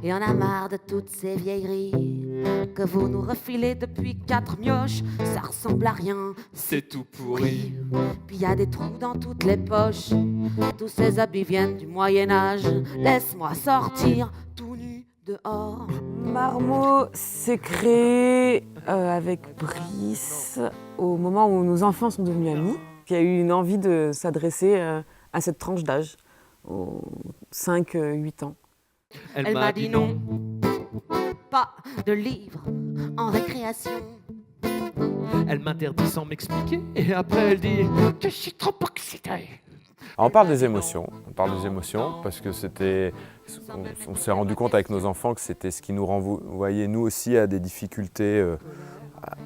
Et on a marre de toutes ces vieilleries que vous nous refilez depuis 4 mioches. Ça ressemble à rien, c'est tout pourri. Puis y a des trous dans toutes les poches. Tous ces habits viennent du Moyen-Âge. Laisse-moi sortir tout nu dehors. Marmot s'est créé avec Brice au moment où nos enfants sont devenus amis. Il y a eu une envie de s'adresser à cette tranche d'âge, aux 5-8 ans. Elle m'a dit non, pas de livres en récréation. Elle m'interdit sans m'expliquer et après elle dit que je suis trop excitée. On parle des émotions, parce que on s'est rendu compte avec nos enfants que c'était ce qui nous renvoyait nous aussi à des difficultés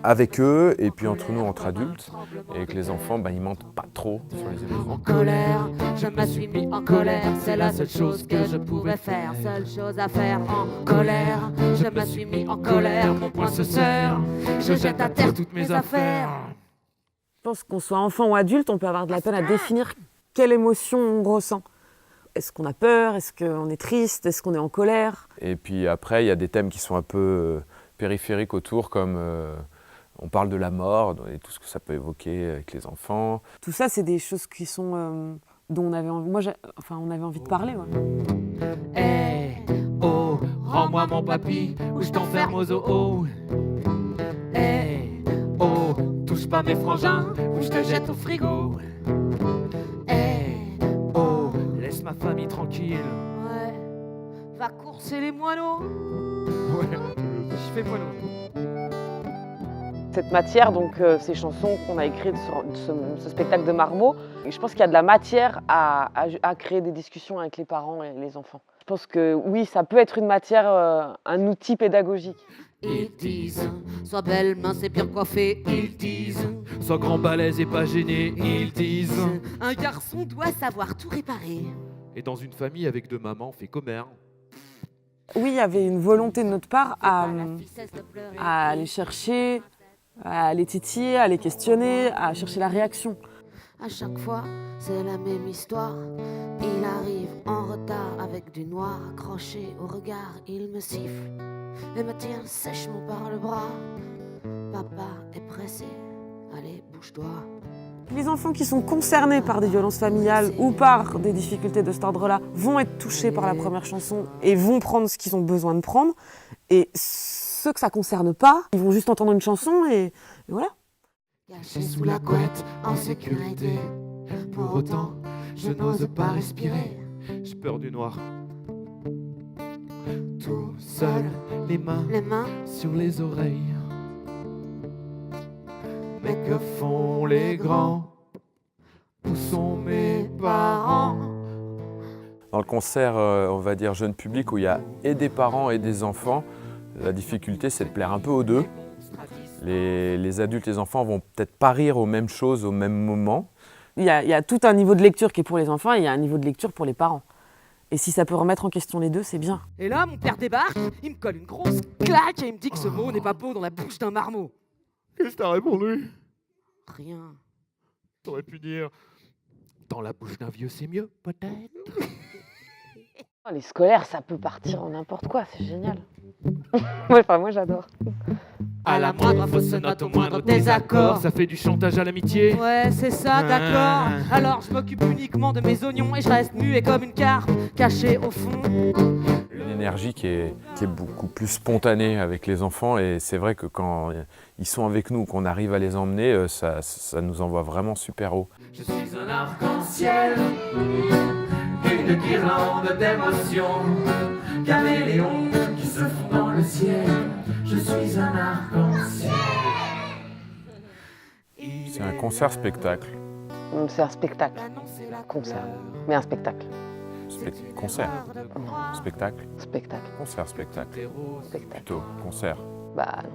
avec eux et puis entre nous, entre adultes, et que les enfants, ils mentent pas trop sur les émotions. En colère, je me suis mis en colère, c'est la seule chose que je pouvais faire, seule chose à faire. En colère, je me suis mis en colère, mon poing se serre, je jette à terre toutes mes affaires. Je pense qu'on soit enfant ou adulte, on peut avoir de la peine à définir quelle émotion on ressent. Est-ce qu'on a peur? Est-ce qu'on est triste? Est-ce qu'on est en colère? Et puis après, il y a des thèmes qui sont un peu périphériques autour, comme on parle de la mort et tout ce que ça peut évoquer avec les enfants. Tout ça, c'est des choses qui sont dont on avait envie, on avait envie de parler. Ouais. Hey, oh, rends-moi mon papy ou je t'enferme au zoo. Hey, oh, touche pas mes frangins ou je te jette au frigo. Hey, oh, laisse ma famille tranquille. Ouais, va courser les moineaux. Ouais, je fais moineau. Cette matière, donc ces chansons qu'on a écrites sur ce spectacle de Marmot, je pense qu'il y a de la matière à créer des discussions avec les parents et les enfants. Je pense que oui, ça peut être une matière, un outil pédagogique. Ils disent, sois belle, mince et bien coiffée, ils disent. Sois grand, balèze et pas gêné, ils disent. Un garçon doit savoir tout réparer. Et dans une famille avec 2 mamans, on fait commère. Oui, il y avait une volonté de notre part à aller chercher, à les titiller, à les questionner, à chercher la réaction. À chaque fois, c'est la même histoire. Il arrive en retard avec du noir accroché au regard. Il me siffle et me tient sèchement par le bras. Papa est pressé, allez, bouge-toi. Les enfants qui sont concernés par des violences familiales ou par des difficultés de cet ordre-là vont être touchés par la première chanson et vont prendre ce qu'ils ont besoin de prendre. Et ceux que ça ne concerne pas, ils vont juste entendre une chanson et voilà. Caché sous la couette, en sécurité. Pour autant, je n'ose pas respirer. J'ai peur du noir. Tout seul, les mains sur les oreilles. Mais que font les grands? Où sont mes parents? Dans le concert, on va dire jeune public, où il y a et des parents et des enfants, la difficulté, c'est de plaire un peu aux deux. Les adultes et les enfants vont peut-être pas rire aux mêmes choses au même moment. Il y a tout un niveau de lecture qui est pour les enfants et il y a un niveau de lecture pour les parents. Et si ça peut remettre en question les deux, c'est bien. Et là, mon père débarque, il me colle une grosse claque et il me dit que ce mot n'est pas beau dans la bouche d'un marmot. Qu'est-ce que t'as répondu? Rien. T'aurais pu dire dans la bouche d'un vieux, c'est mieux, peut-être. Les scolaires, ça peut partir en n'importe quoi, c'est génial. Moi j'adore. À la moindre fausse note, au moindre désaccord, ça fait du chantage à l'amitié. Ouais, c'est ça, d'accord. Alors je m'occupe uniquement de mes oignons et je reste muet comme une carpe, cachée au fond. Une énergie qui est beaucoup plus spontanée avec les enfants, et c'est vrai que quand ils sont avec nous, qu'on arrive à les emmener, ça nous envoie vraiment super haut. Je suis un arc-en-ciel, une guirlande d'émotions, caméléons qui se font dans le ciel. Je suis un arc-en-ciel. C'est un concert-spectacle. C'est un spectacle. Concert. Mais un spectacle. Concert. Spectacle. Spectacle. Concert, spectacle. Spectacle. Plutôt, concert. Bah non.